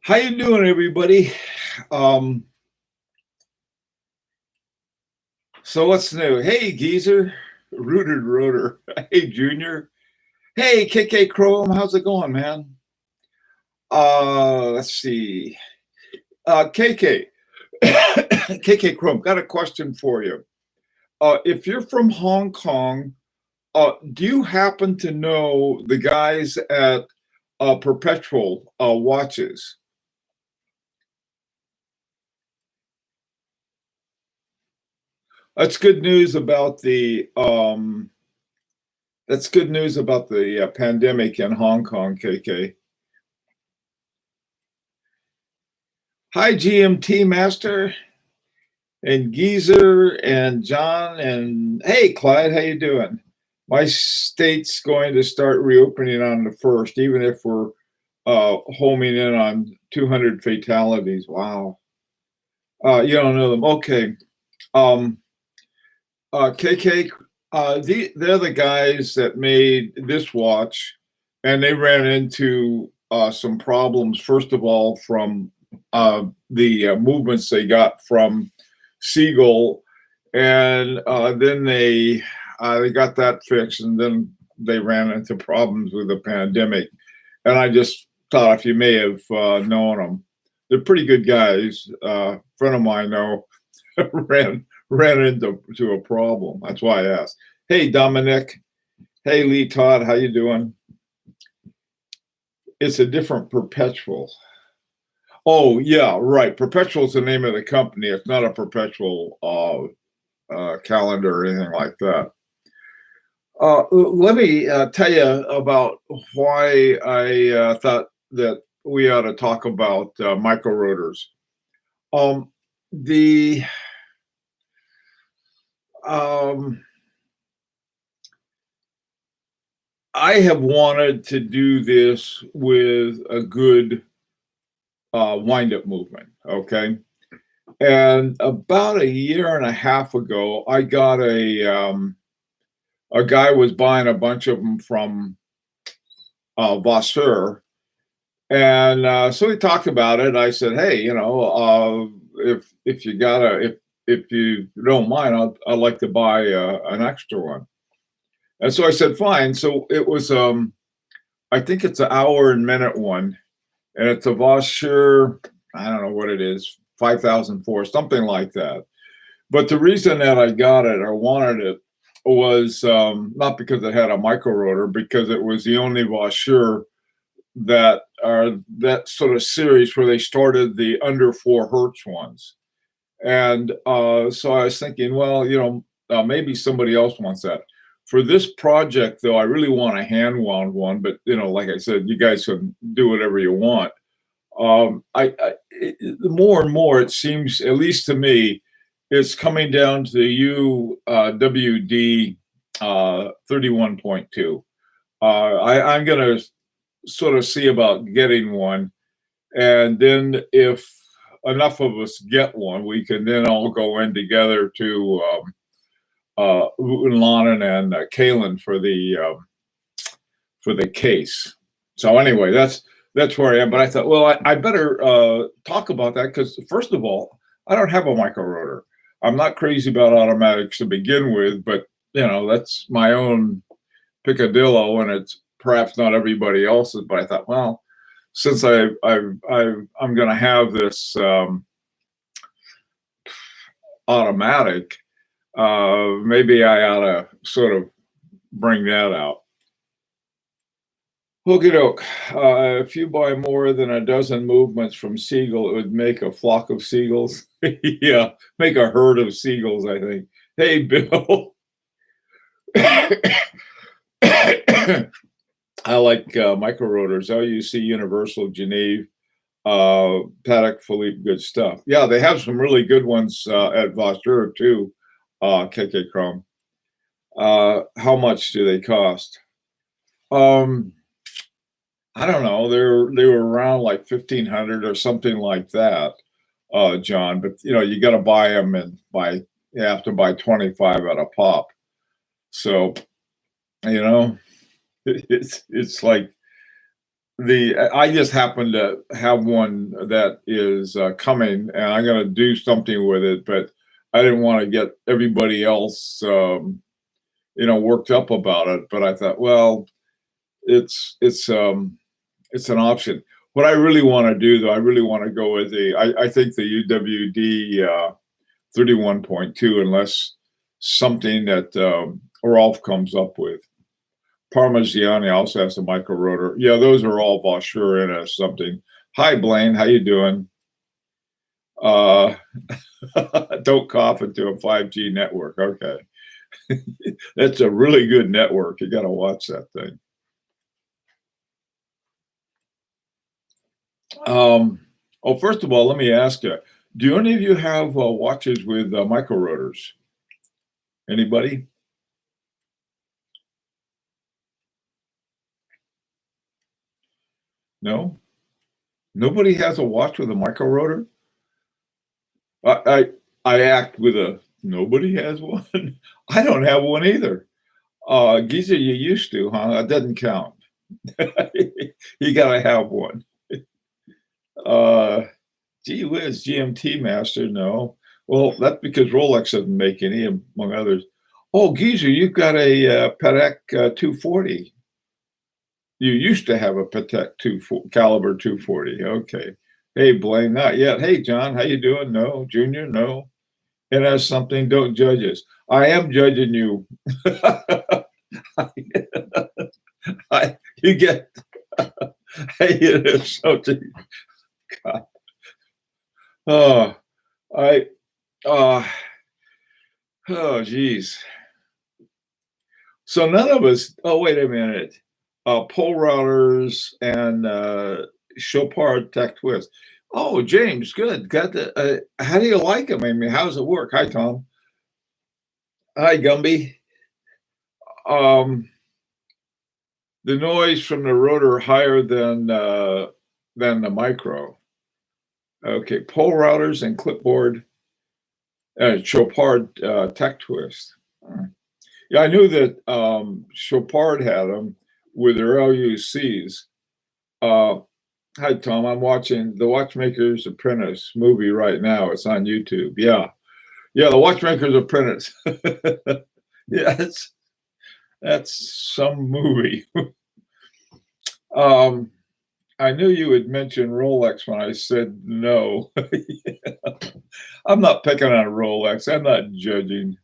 How you doing, everybody? Um, so what's new? Hey, Geezer, Rooted Rotor. Hey, Junior. Hey, KK Chrome. How's it going, man? Let's see. KK, KK Chrome. Got a question for you. If you're from Hong Kong, do you happen to know the guys at Perpetual Watches? That's good news about the pandemic in Hong Kong, KK. Hi, GMT Master and Geezer and John and hey, Clyde, how you doing? My state's going to start reopening on the 1st, even if we're homing in on 200 fatalities. Wow. You don't know them. Okay. KK, they're the guys that made this watch, and they ran into some problems. First of all, from the movements they got from Siegel, and then they got that fixed, and then they ran into problems with the pandemic. And I just thought if you may have known them, they're pretty good guys. A friend of mine know ran into a problem. That's why I asked. Hey, Dominic. Hey, Lee Todd. How you doing? It's a different Perpetual. Oh, yeah, right. Perpetual is the name of the company. It's not a perpetual calendar or anything like that. Let me tell you about why I thought that we ought to talk about micro rotors. The I have wanted to do this with a good wind-up movement, okay? And about a year and a half ago, I got a guy was buying a bunch of them from Vasseur, and so we talked about it. I said, "Hey, if you if you don't mind, I'd like to buy an extra one." And so I said, "Fine." So it was I think it's an hour and minute one, and it's a Vasseur. I don't know what it is, 5004, something like that. But the reason that I got it or wanted it was not because it had a micro rotor, because it was the only Vasseur that are that sort of series where they started the under 4 hertz ones. And so I was thinking, well, maybe somebody else wants that. For this project, though, I really want a hand wound one, but like I said, you guys can do whatever you want. More and more, it seems, at least to me, it's coming down to the UWD 31.2. I'm going to sort of see about getting one, and then if enough of us get one, we can then all go in together to Lannon and Kalen for the case. So anyway, that's where I am. But I thought, well, I better talk about that because first of all, I don't have a micro rotor. I'm not crazy about automatics to begin with, but that's my own picadillo, and it's perhaps not everybody else's. But I thought, well, since I'm going to have this automatic, maybe I ought to sort of bring that out. Okie doke. If you buy more than a dozen movements from Siegel, it would make a flock of seagulls. Yeah, make a herd of seagulls, I think. Hey, Bill. I like micro rotors. LUC Universal, Geneve, Paddock, Philippe, good stuff. Yeah, they have some really good ones at Vasseur too, KK Chrome. How much do they cost? I don't know. They were around like 1,500 or something like that, John. But you got to buy them, and you have to buy 25 at a pop. So it's like I just happen to have one that is coming, and I'm going to do something with it, but I didn't want to get everybody else, worked up about it. But I thought, well, it's it's um, it's an option. What I really want to do, though, I really want to go with I think the UWD 31.2, unless something that Rolf comes up with. Parmigiani also has a micro rotor. Yeah, those are all Vaucher in as something. Hi, Blaine. How you doing? Uh, don't cough into a 5G network. Okay. That's a really good network. You got to watch that thing. First of all, let me ask you, do any of you have watches with micro rotors? Anybody? No? Nobody has a watch with a micro rotor? I act with a nobody has one. I don't have one either. Giza, you used to, huh? That doesn't count. You gotta have one. Uh, Gee whiz, GMT Master, no. Well, that's because Rolex doesn't make any, among others. Oh, Giza, you've got a Patek 240. You used to have a Patek caliber 240. Okay. Hey, Blaine, not yet. Hey, John, how you doing? No. Junior, no. And as something, don't judge us. I am judging you. You get, hey, it is something. God. Oh, I, uh, oh, geez. So none of us, oh, wait a minute. Pole routers and Chopard Tech Twist. Oh, James, good. Got the, how do you like them? I mean, how's it work? Hi, Tom. Hi, Gumby. The noise from the rotor higher than the micro. Okay, pole routers and clipboard. Chopard Tech Twist. Yeah, I knew that Chopard had them with their LUCs. Hi, Tom. I'm watching The Watchmaker's Apprentice movie right now. It's on YouTube. Yeah. Yeah, The Watchmaker's Apprentice. Yeah, that's some movie. I knew you would mention Rolex when I said no. I'm not picking on Rolex. I'm not judging.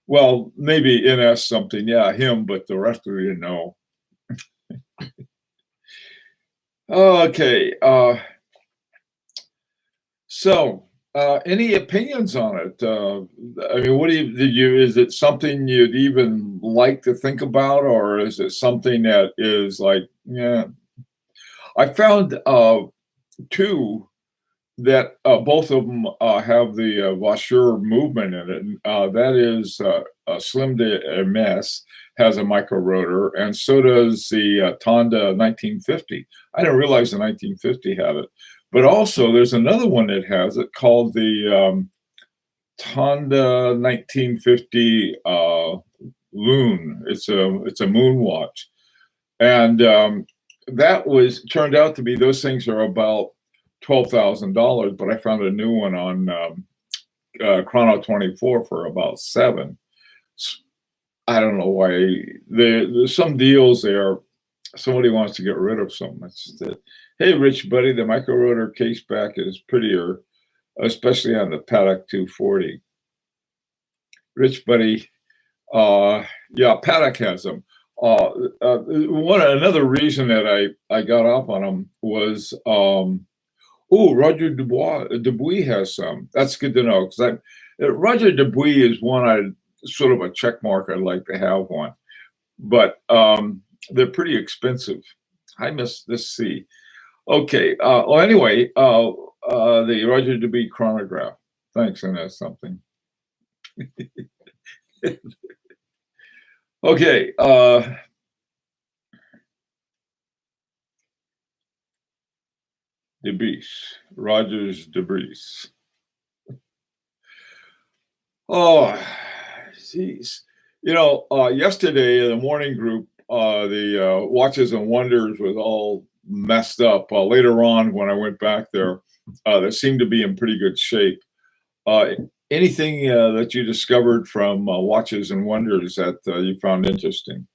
Well, maybe NS something. Yeah, him, but the rest of you know. Okay. So, any opinions on it? I mean, what do you, is it something you'd even like to think about, or is it something that is like, yeah? I found two that both of them have the Vaucher movement in it. That is Slim de MS has a micro rotor, and so does the Tonda 1950. I didn't realize the 1950 had it. But also, there's another one that has it called the Tonda 1950 Loon. It's a moon watch, and that was turned out to be, those things are about $12,000. But I found a new one on Chrono 24 for about $7,000. I don't know why. There's some deals there. Somebody wants to get rid of some. That's it. Hey, Rich Buddy, the micro rotor case back is prettier, especially on the Patek 240. Rich Buddy, yeah, Patek has them. Another reason that I got off on them was Roger Dubuis has some. That's good to know, because Roger Dubuis is one I sort of a check mark. I'd like to have one, but they're pretty expensive. I miss this C. Okay. Well, anyway, the Roger Dubuis chronograph. Thanks, and that's something. Okay. Dubuis, Rogers Dubuis. Oh, geez. Yesterday in the morning group, the Watches and Wonders was all messed up. Later on, when I went back there, they seemed to be in pretty good shape. Uh, Anything that you discovered from Watches and Wonders that you found interesting?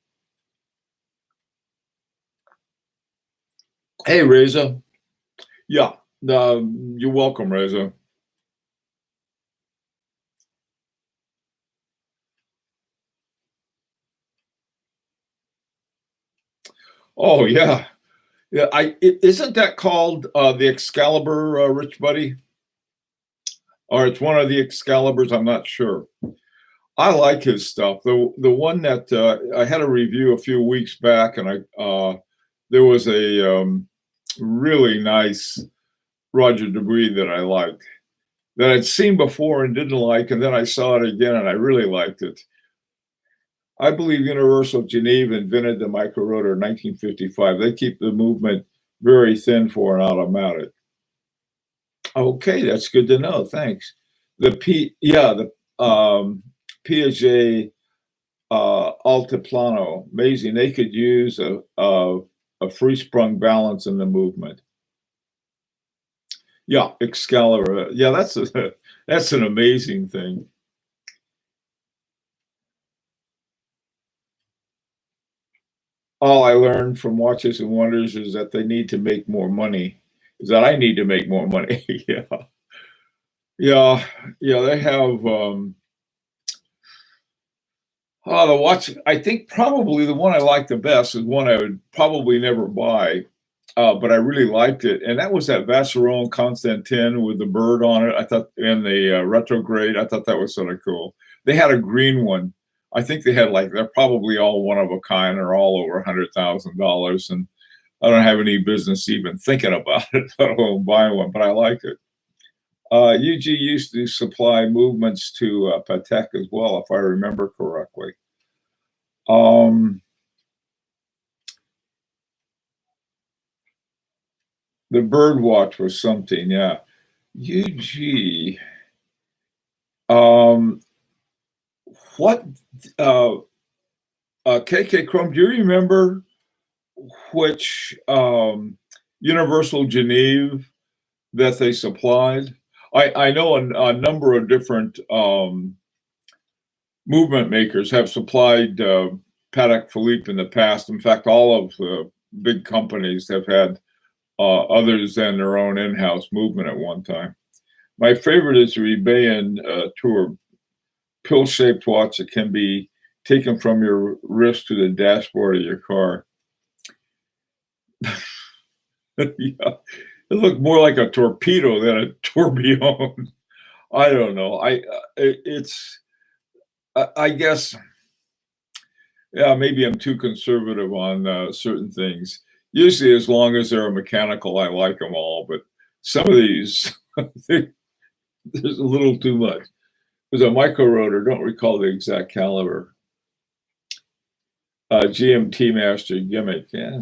Hey, Reza. Yeah, you're welcome, Reza. Oh yeah, yeah. Isn't that called the Excalibur, Rich Buddy? Or it's one of the Excaliburs. I'm not sure. I like his stuff. The one that I had a review a few weeks back, and I there was a really nice Roger Debris that I liked that I'd seen before and didn't like, and then I saw it again and I really liked it. I believe Universal Geneva invented the micro rotor in 1955. They keep the movement very thin for an automatic. Okay, that's good to know. Thanks. The Piaget Altiplano. Amazing. They could use a free sprung balance in the movement. Yeah, Excalibur. Yeah, that's an amazing thing. All I learned from Watches and Wonders is that they need to make more money. Is that I need to make more money. Yeah. Yeah. Yeah. They have the watch. I think probably the one I like the best is one I would probably never buy. But I really liked it, and that was that Vacheron Constantin with the bird on it. I thought, and the retrograde. I thought that was sort of cool. They had a green one. I think they had like they're probably all one of a kind or all over $100,000, and I don't have any business even thinking about it, let alone buying one. But I liked it. UG used to supply movements to Patek as well, if I remember correctly. Um, the bird watch was something, yeah. UG. Um, what KK Chrome? Do you remember which Universal Geneve that they supplied? I know a number of different movement makers have supplied Patek Philippe in the past. In fact, all of the big companies have had others than their own in-house movement at one time. My favorite is the Rebellion Tour pill-shaped watch that can be taken from your wrist to the dashboard of your car. Yeah, it looked more like a torpedo than a tourbillon. I don't know. It's I guess yeah, maybe I'm too conservative on certain things. Usually, as long as they're mechanical, I like them all. But some of these, there's a little too much. There's a micro rotor. Don't recall the exact caliber. GMT Master gimmick. Yeah.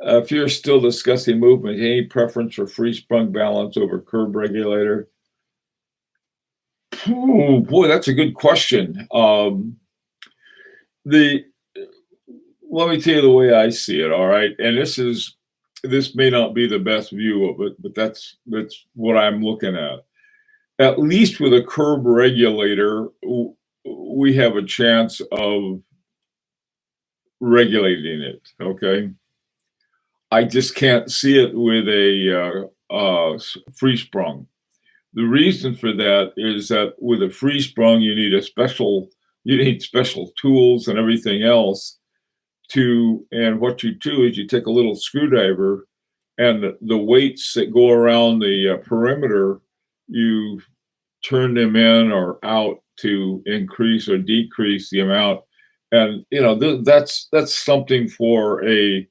If you're still discussing movement, any preference for free sprung balance over curb regulator? Oh, boy, that's a good question. The Let me tell you the way I see it. All right, and this may not be the best view of it, but that's what I'm looking at. At least with a curb regulator, we have a chance of regulating it. Okay, I just can't see it with a free sprung. The reason for that is that with a free sprung, you need special tools and everything else and what you do is you take a little screwdriver and the weights that go around the perimeter, you turn them in or out to increase or decrease the amount. And that's something for a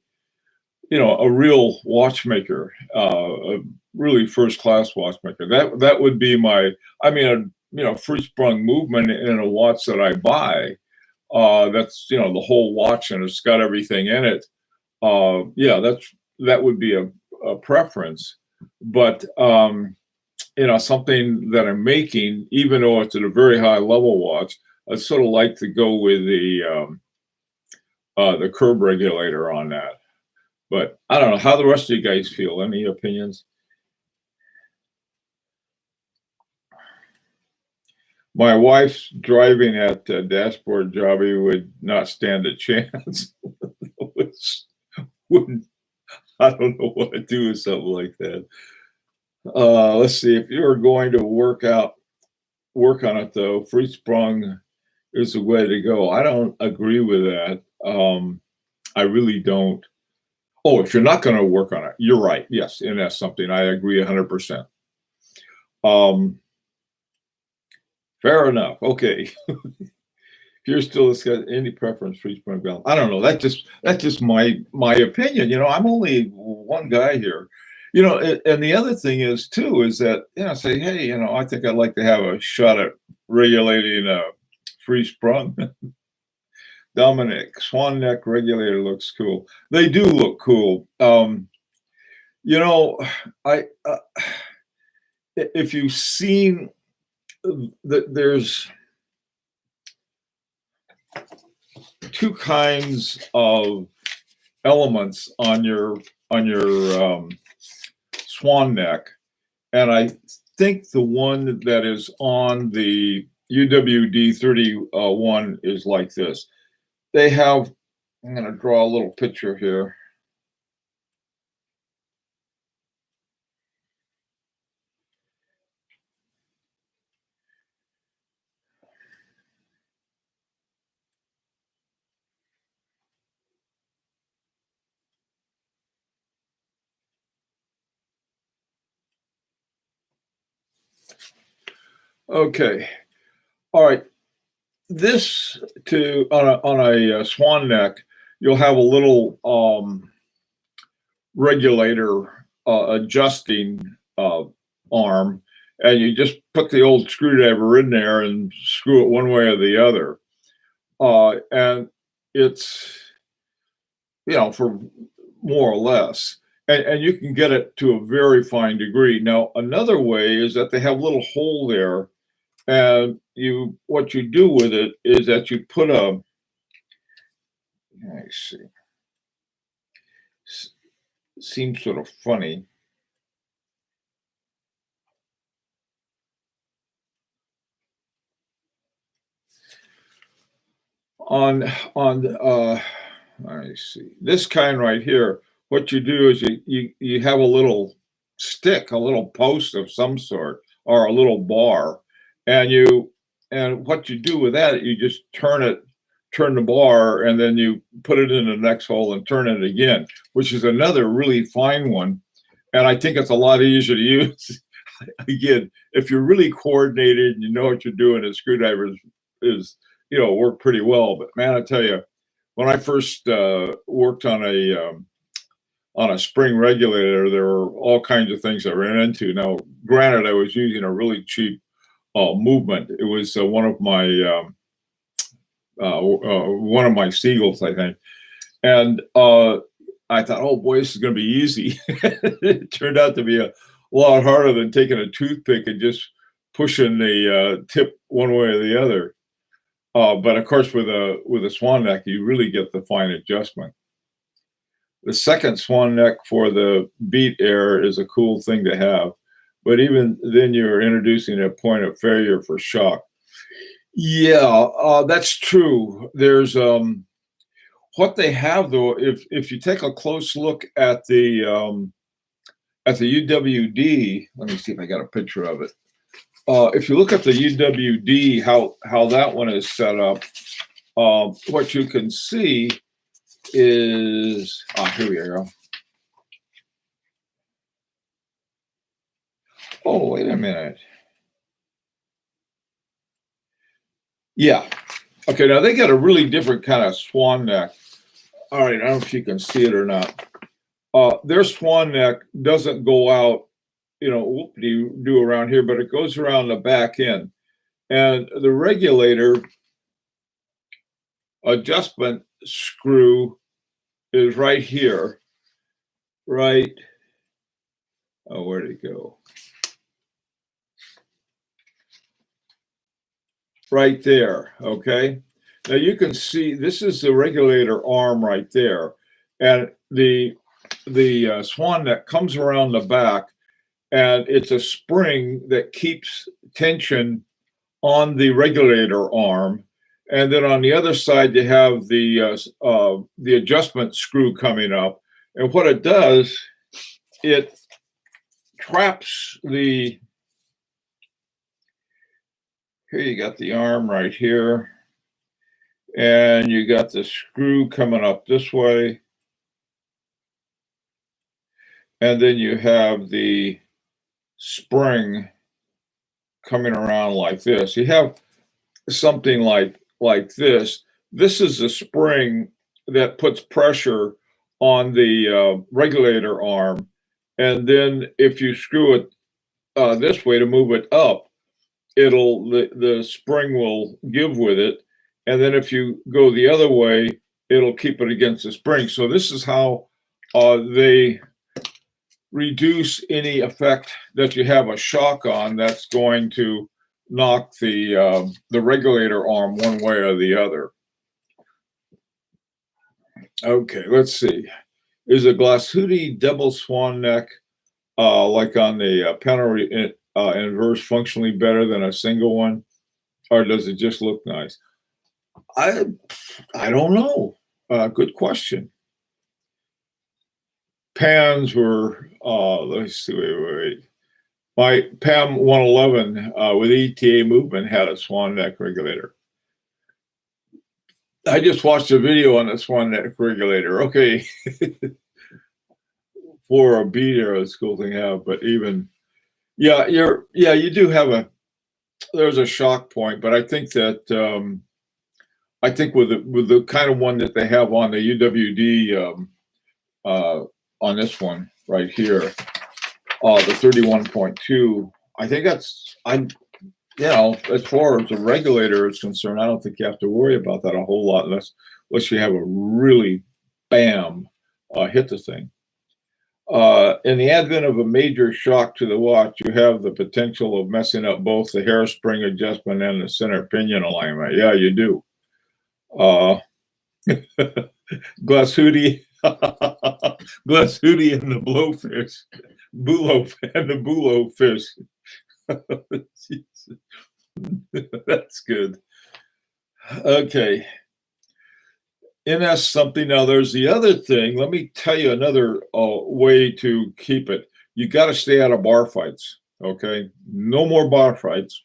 real watchmaker, a really first class watchmaker. That would be I mean, free sprung movement in a watch that I buy. That's the whole watch and it's got everything in it. Yeah, that would be a preference. But something that I'm making, even though it's at a very high level watch, I sort of like to go with the curb regulator on that. But I don't know how the rest of you guys feel. Any opinions? My wife's driving at dashboard Jobby would not stand a chance. Which wouldn't I don't know what to do with something like that. Let's see. If you were going to work on it though, free sprung is the way to go. I don't agree with that. I really don't. Oh, if you're not going to work on it, you're right. Yes, and that's something I agree 100%. Um, Fair enough. Okay. If you're still discussing any preference for each point of balance, I don't know. That's just my opinion. I'm only one guy here. And the other thing is too is that say, hey, I think I'd like to have a shot at regulating a free sprung. Dominic, swan neck regulator looks cool. They do look cool. You know, I if you've seen there's two kinds of elements on your swan neck, and I think the one that is on the UWD 31 is like this. They have. I'm going to draw a little picture here. Okay. All right. This to on a swan neck, you'll have a little regulator adjusting arm, and you just put the old screwdriver in there and screw it one way or the other. And it's for more or less. And you can get it to a very fine degree. Now, another way is that they have a little hole there, and what you do with it is that you put let me see, seems sort of funny. On let me see, this kind right here, what you do is you have a little stick, a little post of some sort, or a little bar, and what you do with that, you just turn the bar, and then you put it in the next hole and turn it again, which is another really fine one. And I think it's a lot easier to use. Again, if you're really coordinated and you know what you're doing, a screwdriver is work pretty well. But man, I tell you, when I first worked on a spring regulator, there were all kinds of things I ran into. Now, granted, I was using a really cheap movement. It was one of my Seagulls, I think, and I thought, oh boy, this is going to be easy. It turned out to be a lot harder than taking a toothpick and just pushing the tip one way or the other. But of course, with a swan neck, you really get the fine adjustment. The second swan neck for the beat air is a cool thing to have, but even then, you're introducing a point of failure for shock. Yeah, that's true. There's what they have though. If you take a close look at the UWD, let me see if I got a picture of it. If you look at the UWD, how that one is set up, what you can see is here we go. Oh, wait a minute. Yeah. Okay, now they got a really different kind of swan neck. All right, I don't know if you can see it or not. Their swan neck doesn't go out, whoop-de-doo around here, but it goes around the back end. And the regulator adjustment screw is right here, right? Oh, where'd it go? Right there, okay? Now you can see this is the regulator arm right there. And the the swan neck comes around the back, and it's a spring that keeps tension on the regulator arm. And then on the other side, you have the adjustment screw coming up. And what it does, it traps the, here you got the arm right here, and you got the screw coming up this way. And then you have the spring coming around like this. You have something like this. This is a spring that puts pressure on the regulator arm, and then if you screw it this way to move it up, the spring will give with it, and then if you go the other way, it'll keep it against the spring. So this is how they reduce any effect that you have a shock on that's going to knock the regulator arm one way or the other. Okay, let's see. Is a Glashütte double swan neck like on the penalty inverse functionally better than a single one, or does it just look nice? I don't know. Good question. Pans were let's see, wait. My PAM 111 with ETA movement had a swan neck regulator. I just watched a video on the swan neck regulator. Okay, for a beat arrow, it's a cool thing to have, but even, yeah, you do have there's a shock point, but I think that I think with the kind of one that they have on the UWD on this one right here, the 31.2, I think that's, as far as the regulator is concerned, I don't think you have to worry about that a whole lot unless you have a really bam hit the thing. In the advent of a major shock to the watch, you have the potential of messing up both the hairspring adjustment and the center pinion alignment. Yeah, you do. Glashütte, Glashütte and the blowfish, bulo fish. That's good. Okay. NS something. Now there's the other thing. Let me tell you another way to keep it. You got to stay out of bar fights. Okay. No more bar fights.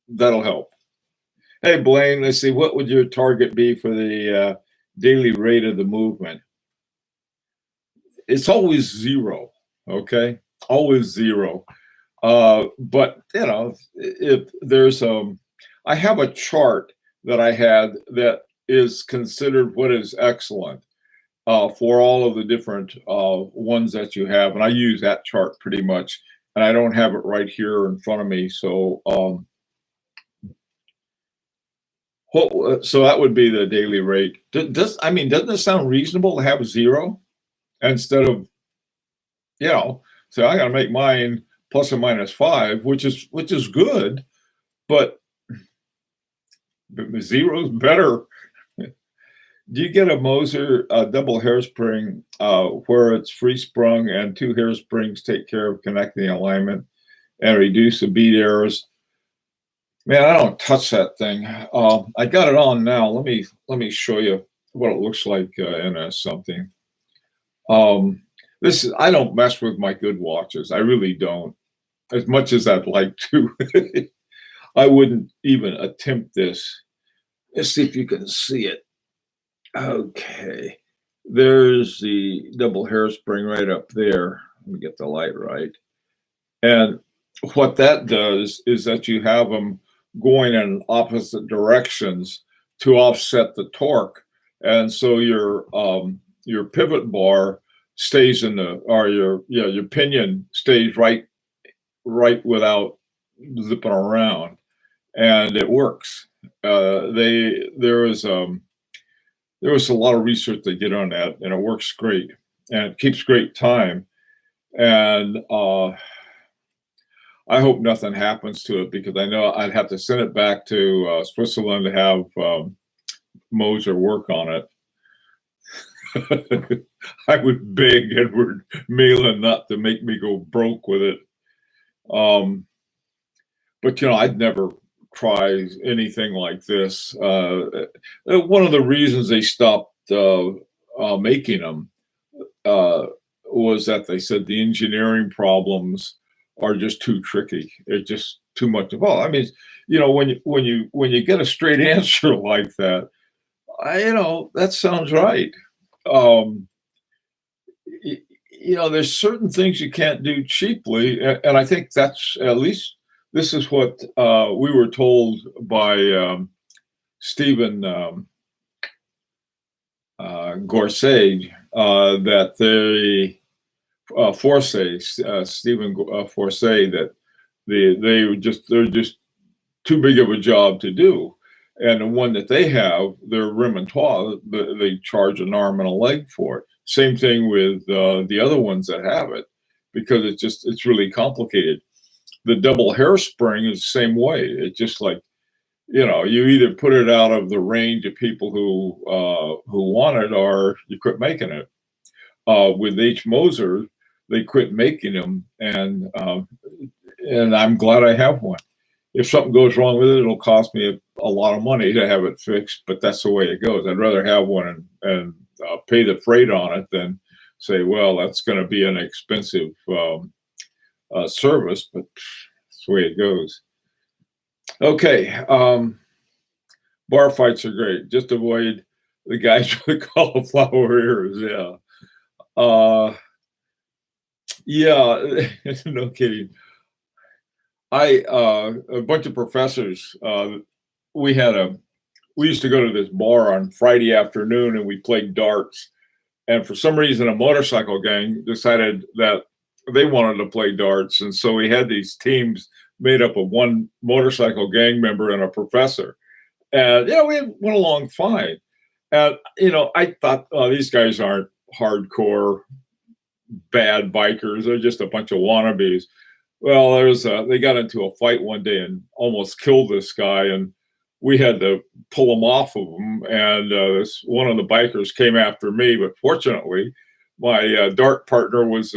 That'll help. Hey, Blaine, let's see. What would your target be for the daily rate of the movement? It's always zero. Okay. Always zero. But if there's I have a chart that I had that is considered what is excellent for all of the different ones that you have, and I use that chart pretty much, and I don't have it right here in front of me. So so that would be the daily rate. Doesn't it sound reasonable to have zero instead of, so I got to make mine plus or minus 5, which is good, but zero is better. Do you get a Moser double hairspring where it's free sprung and 2 hairsprings take care of connecting alignment and reduce the beat errors? Man, I don't touch that thing. I got it on now. Let me show you what it looks like in something. I don't mess with my good watches. I really don't, as much as I'd like to. I wouldn't even attempt this. Let's see if you can see it. Okay, there's the double hairspring right up there. Let me get the light right. And what that does is that you have them going in opposite directions to offset the torque. And so your pivot bar stays your pinion stays right without zipping around, and it works. There was a lot of research they did on that, and it works great, and it keeps great time. And I hope nothing happens to it, because I know I'd have to send it back to Switzerland to have Moser work on it. I would beg Edward Malin not to make me go broke with it. Um, but I'd never try anything like this. One of the reasons they stopped making them uh, was that they said the engineering problems are just too tricky. It's just too much of all. I mean, when you get a straight answer like that, that sounds right. Um, there's certain things you can't do cheaply, and I think that's at least this is what we were told by Stephen Gorsay that they Forsay, Stephen Forsay, that they're just too big of a job to do. And the one that they have, their repertoire, they charge an arm and a leg for it. Same thing with the other ones that have it, because it's really complicated. The double hairspring is the same way. It's just like, you either put it out of the range of people who want it, or you quit making it. With H. Moser, they quit making them, and I'm glad I have one. If something goes wrong with it, it'll cost me a lot of money to have it fixed, but that's the way it goes. I'd rather have one and pay the freight on it than say, well, that's going to be an expensive service, but that's the way it goes. Okay. Bar fights are great. Just avoid the guys with the cauliflower ears. Yeah. Yeah. No kidding. A bunch of professors, we used to go to this bar on Friday afternoon and we played darts. And for some reason, a motorcycle gang decided that they wanted to play darts. And so we had these teams made up of one motorcycle gang member and a professor. And, we went along fine. And, I thought, oh, these guys aren't hardcore bad bikers. They're just a bunch of wannabes. Well, they got into a fight one day and almost killed this guy, and we had to pull him off of him. And one of the bikers came after me, but fortunately, my dart partner was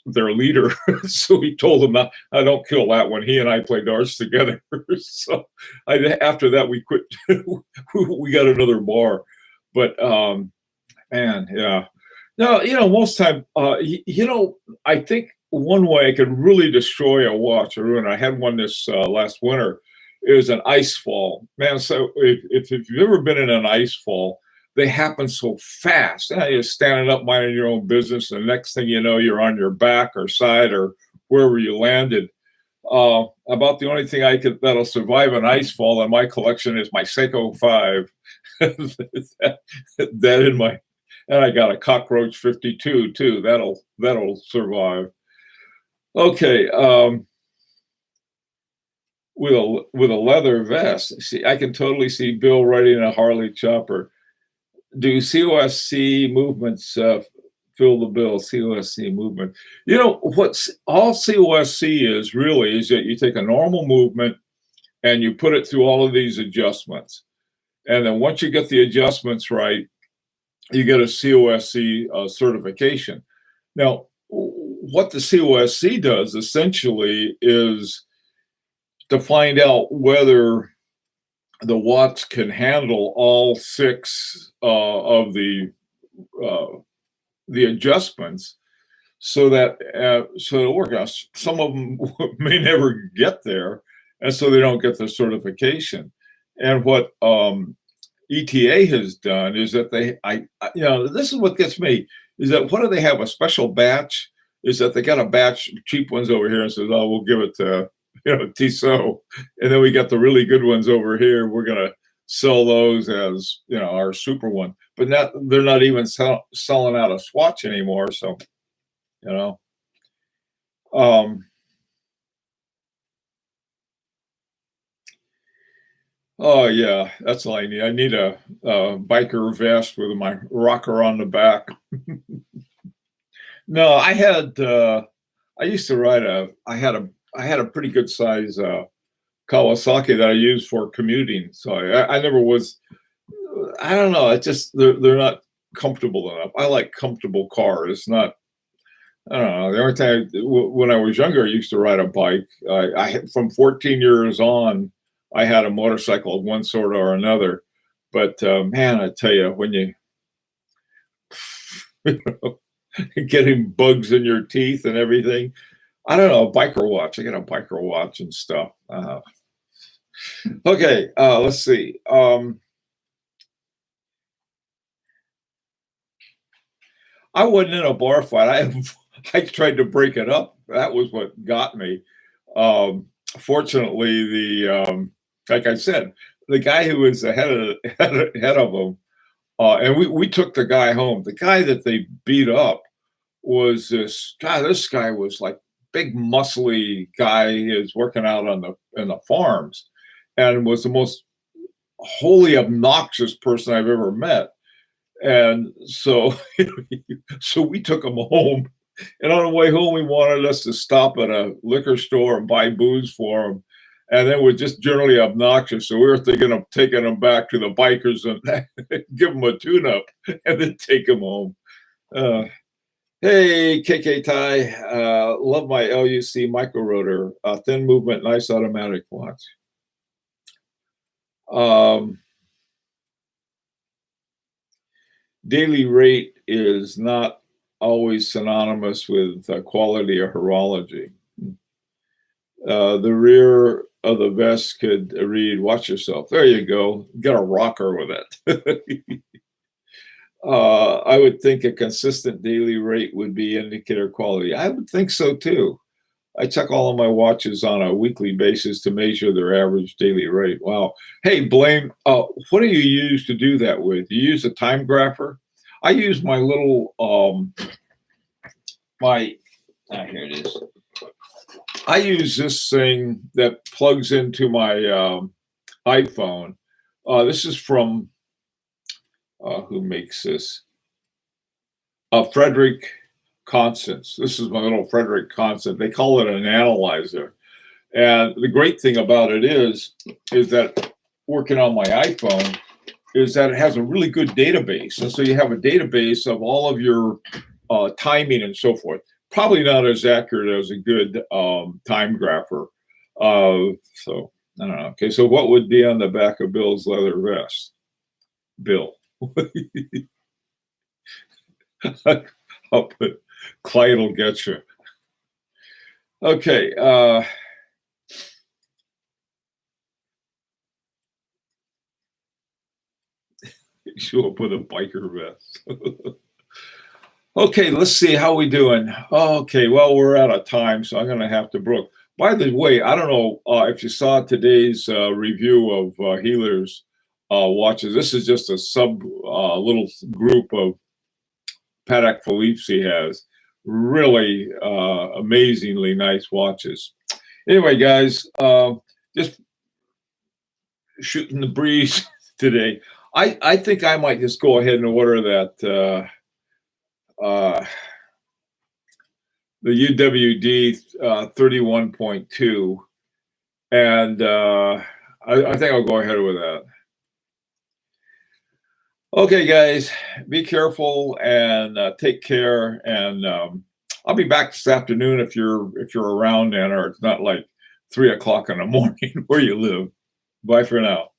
their leader, so he told him, "I don't kill that one. He and I play darts together." So after that, we quit. We got another bar, but man, yeah. No, most time, I think one way I could really destroy a watch or ruin. I had one this last winter. It was an ice fall, man. So if you've ever been in an ice fall, they happen so fast. You're standing up minding your own business, and the next thing you know, you're on your back or side or wherever you landed. About the only thing that'll survive an ice fall in my collection is my Seiko 5. that in my And I got a cockroach 52 too. That'll survive. Okay. With a leather vest, see, I can totally see Bill riding a Harley chopper. Do COSC movements fill the bill? COSC movement. What's all COSC is really is that you take a normal movement and you put it through all of these adjustments, and then once you get the adjustments right, you get a COSC certification. Now, what the COSC does essentially is to find out whether the watch can handle all six of the adjustments, so that it'll work out. Some of them may never get there, and so they don't get the certification. And what ETA has done is that this is what gets me, is that what do they have, a special batch? Is that they got a batch of cheap ones over here and says, oh, we'll give it to Tissot, and then we got the really good ones over here. We're gonna sell those as our super one, but they're not even selling out a Swatch anymore. So oh yeah, that's all I need. I need a biker vest with my rocker on the back. No, I used to ride I had a pretty good size Kawasaki that I used for commuting. So I never was, I don't know. It's just, they're not comfortable enough. I like comfortable cars, not. I don't know. The only time when I was younger, I used to ride a bike. From 14 years on, I had a motorcycle of one sort or another. But man, I tell you, when you getting bugs in your teeth and everything, I don't know. Biker watch. I got a biker watch and stuff. Okay, let's see. I wasn't in a bar fight. I tried to break it up. That was what got me. Fortunately, like I said, the guy who was head of them, and we took the guy home. The guy that they beat up was this guy. This guy was like big, muscly guy. He was working out on the farms, and was the most wholly obnoxious person I've ever met. And so, so we took him home. And on the way home, he wanted us to stop at a liquor store and buy booze for him. And then we're just generally obnoxious. So we were thinking of taking him back to the bikers and give him a tune-up and then take him home. Hey, KK Ty, love my LUC micro rotor, thin movement, nice automatic watch. Daily rate is not always synonymous with quality or horology. The rear of the vest could read, watch yourself. There you go. Get a rocker with it. I would think a consistent daily rate would be indicator quality. I would think so too. I check all of my watches on a weekly basis to measure their average daily rate. Wow. Hey, Blame, what do you use to do that with? You use a time grapher? I use my little, here it is. I use this thing that plugs into my iPhone. This is from, who makes this? Frederick Constance. This is my little Frederick Constance. They call it an analyzer. And the great thing about it is that working on my iPhone is that it has a really good database. And so you have a database of all of your timing and so forth. Probably not as accurate as a good time grapher. So I don't know. Okay, so what would be on the back of Bill's leather vest? Bill. I'll put Clyde will get you. Okay. Show up with a biker vest. Okay, let's see how we doing. Okay, well, we're out of time, so I'm going to have to brook. By the way, I don't know if you saw today's review of Healer's watches. This is just a little group of Patek Philippe's he has. Really amazingly nice watches. Anyway, guys, just shooting the breeze today. I think I might just go ahead and order that the UWD 31.2, and I think I'll go ahead with that. Okay, guys, be careful and take care. And I'll be back this afternoon if you're around, then, or it's not like 3 o'clock in the morning where you live. Bye for now.